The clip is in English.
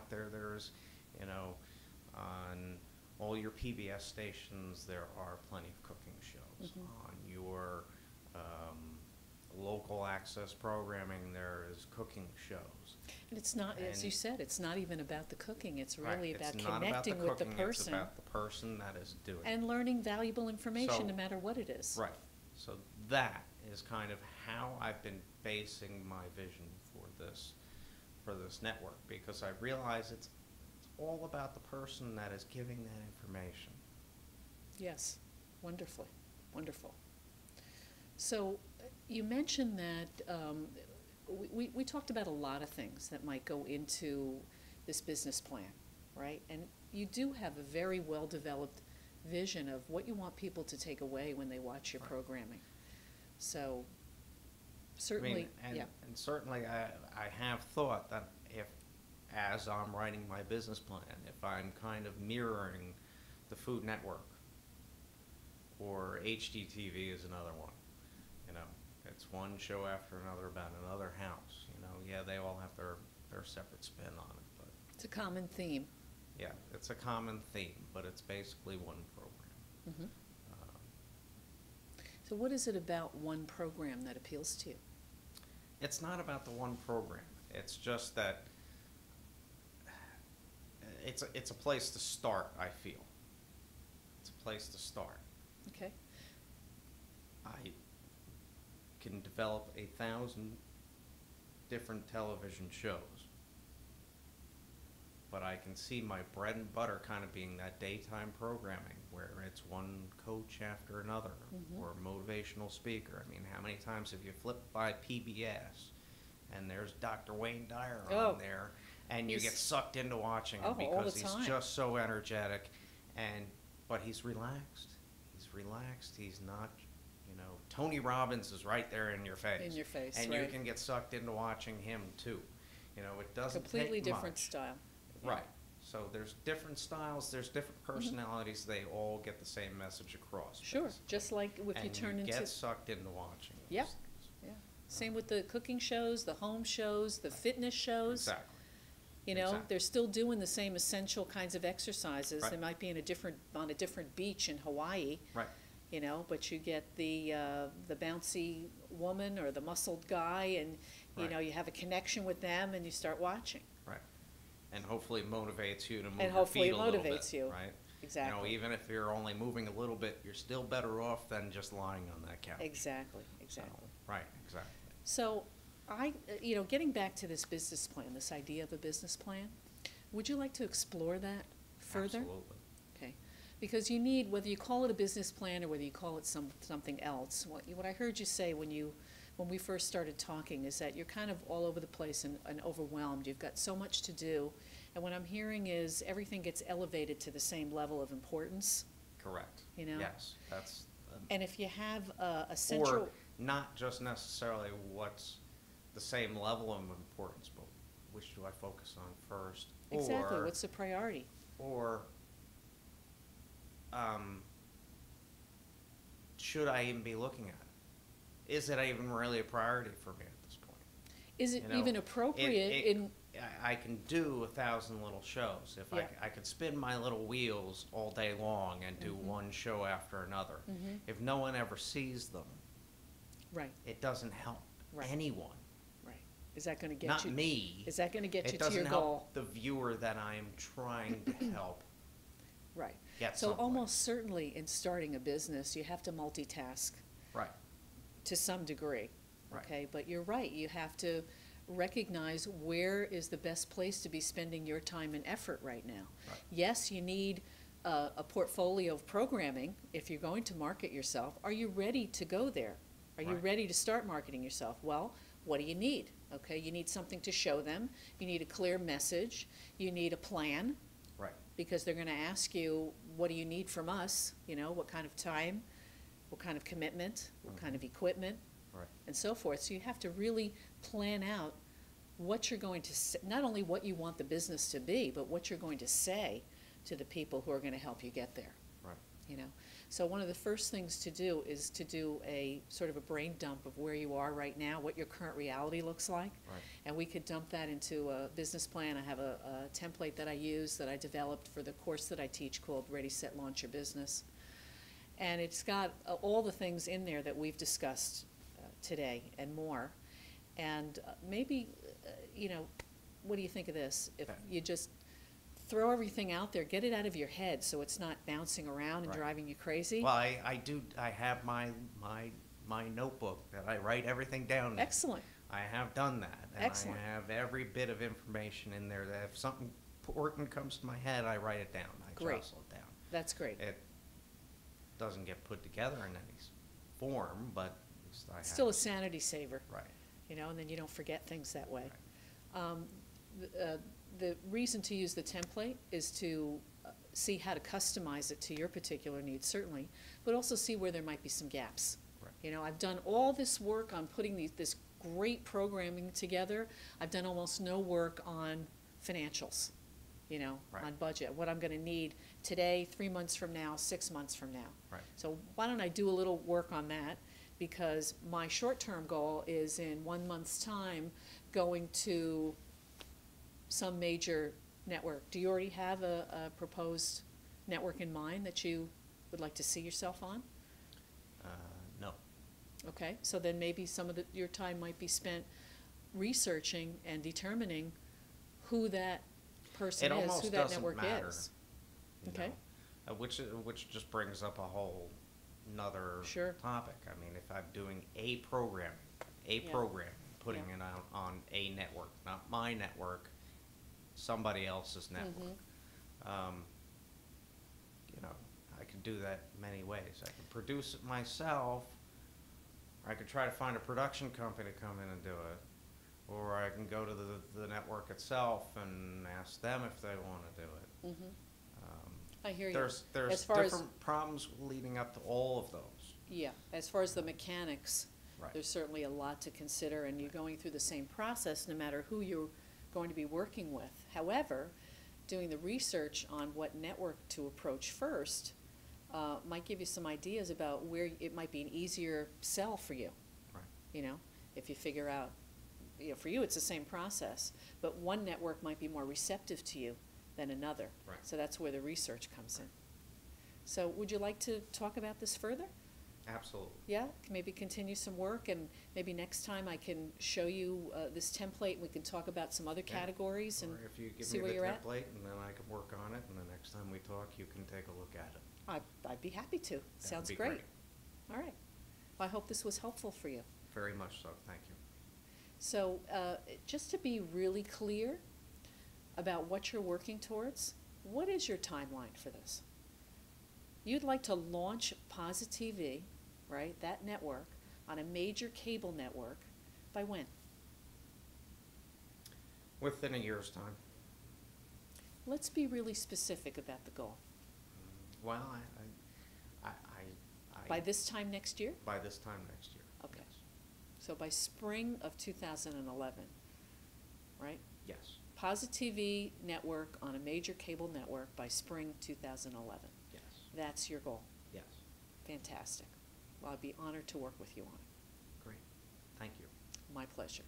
out there. There's, you know, on all your PBS stations, there are plenty of cooking shows. On your local access programming, there is cooking shows. And it's not, as you said, it's not even about the cooking. It's really about It's not connecting about the with the cooking, person. It's about the person that is doing it. And learning valuable information So- no matter what it is. Right. So that is kind of how I've been basing my vision for this network, because I realize it's all about the person that is giving that information. Yes, wonderfully, wonderful. So you mentioned that we talked about a lot of things that might go into this business plan, right? And you do have a very well-developed vision of what you want people to take away when they watch your programming. So certainly, yeah. And certainly I have thought that if, as I'm writing my business plan, if I'm kind of mirroring the Food Network, or HGTV is another one, you know, it's one show after another about another house, you know, yeah, they all have their separate spin on it, but It's a common theme. yeah, it's a common theme, but it's basically one program. Mm-hmm. So what is it about one program that appeals to you? It's not about the one program. It's just that it's a place to start, I feel. It's a place to start. Okay. I can develop 1,000 different television shows, but I can see my bread and butter kind of being that daytime programming where it's one coach after another, or a motivational speaker. I mean, how many times have you flipped by PBS and there's Dr. Wayne Dyer on there, and you get sucked into watching him because he's just so energetic, but he's relaxed. He's relaxed. He's not, you know, Tony Robbins is right there in your face. In your face, and right. you can get sucked into watching him too. You know, it doesn't Completely take different much. style. Right. So there's different styles, there's different personalities, they all get the same message across. Sure, basically. just like if you turn And you into... get sucked into watching those Yeah. things. Yeah. Same with the cooking shows, the home shows, the fitness shows. Exactly. You know, Exactly. they're still doing the same essential kinds of exercises. Right. They might be on a different beach in Hawaii. Right. You know, but you get the bouncy woman or the muscled guy, and you Right. know, you have a connection with them, and you start watching. Right. And hopefully it motivates you to move And your hopefully feet it a little motivates bit, you. right? Exactly. You know, even if you're only moving a little bit, you're still better off than just lying on that couch. Exactly. So, Exactly. right, exactly. So, you know, getting back to this business plan, this idea of a business plan, would you like to explore that further? Absolutely. Okay, because you need, whether you call it a business plan or whether you call it something else, what I heard you say when we first started talking is that you're kind of all over the place and overwhelmed. You've got so much to do, and what I'm hearing is everything gets elevated to the same level of importance. Correct. You know? Yes, that's... And if you have a central... Or not just necessarily what's the same level of importance, but which do I focus on first? Exactly, Or, what's the priority? or should I even be looking at it? Is it even really a priority for me at this point? Is it You know, even appropriate in... I can do 1,000 little shows. If Yeah. I could spin my little wheels all day long and do one show after another. If no one ever sees them, Right, it doesn't help Right. anyone. right. Is that going to get Not you... me. Is that going to get you It to your doesn't goal? help the viewer that I am trying to help Right. get So someplace. almost certainly in starting a business, you have to multitask Right. to some degree. Right. Okay, but you're right. You have to recognize where is the best place to be spending your time and effort right now. Right. Yes, you need a portfolio of programming if you're going to market yourself. Are you ready to go there? Are you Right. ready to start marketing yourself? Well, what do you need? Okay, you need something to show them. You need a clear message. You need a plan, Right. because they're going to ask you, what do you need from us? You know, what kind of time, what kind of commitment, what kind of equipment, Right. and so forth. So you have to really plan out what you're going to say, not only what you want the business to be, but what you're going to say to the people who are going to help you get there. Right. you know. So one of the first things to do is to do a sort of a brain dump of where you are right now, what your current reality looks like. Right. And we could dump that into a business plan. I have a template that I use that I developed for the course that I teach called Ready, Set, Launch Your Business. And it's got all the things in there that we've discussed today and more. And maybe, you know, what do you think of this? If you just throw everything out there, get it out of your head so it's not bouncing around and Right. driving you crazy. Well, I have my notebook that I write everything down in. Excellent. I have done that. And Excellent. I have every bit of information in there that if something important comes to my head, I write it down. I Great. jostle it down. That's great. It doesn't get put together in any form, but at least I have Still a it. sanity saver, Right. you know, and then you don't forget things that way. The reason to use the template is to see how to customize it to your particular needs, certainly, but also see where there might be some gaps. Right. You know, I've done all this work on putting this great programming together. I've done almost no work on financials, you know, Right. on budget, what I'm going to need today, 3 months from now, 6 months from now. Right. So why don't I do a little work on that? Because my short-term goal is in 1 month's time going to some major network. Do you already have a proposed network in mind that you would like to see yourself on? No. Okay, so then maybe some of your time might be spent researching and determining who that person It is, almost who that doesn't network matter, is. you Okay. know, which just brings up a whole another Sure. topic. I mean, if I'm doing a program, Yeah. putting Yeah. it out on a network, not my network, somebody else's Mm-hmm. network. You know, I could do that many ways. I could produce it myself, or I could try to find a production company to come in and do it, or I can go to the network itself and ask them if they want to do it. Mm-hmm. I hear you. There's As far as- different problems leading up to all of those. Yeah, as far as the mechanics, Right. there's certainly a lot to consider, and you're going through the same process no matter who you're going to be working with. However, doing the research on what network to approach first might give you some ideas about where it might be an easier sell for you. Right. You know, if you figure out, you know, for you it's the same process, but one network might be more receptive to you than another. Right. So that's where the research comes in. So would you like to talk about this further? Absolutely. Yeah, maybe continue some work, and maybe next time I can show you this template, and we can talk about some other Yeah. categories and Or if you give see me where the you're at. template, and then I can work on it, and the next time we talk, you can take a look at it. I'd be happy to. That would Sounds be great. All right. Well, I hope this was helpful for you. Very much so, thank you. So just to be really clear about what you're working towards, what is your timeline for this? You'd like to launch PosiTV, right, that network, on a major cable network by when? Within a year's time. Let's be really specific about the goal. Well, By this time next year? by this time next year. Okay. Yes. So by spring of 2011, right? Yes. PosiTV network on a major cable network by spring 2011. Yes. That's your goal. Yes. Fantastic. Well, I'd be honored to work with you on it. Great. Thank you. My pleasure.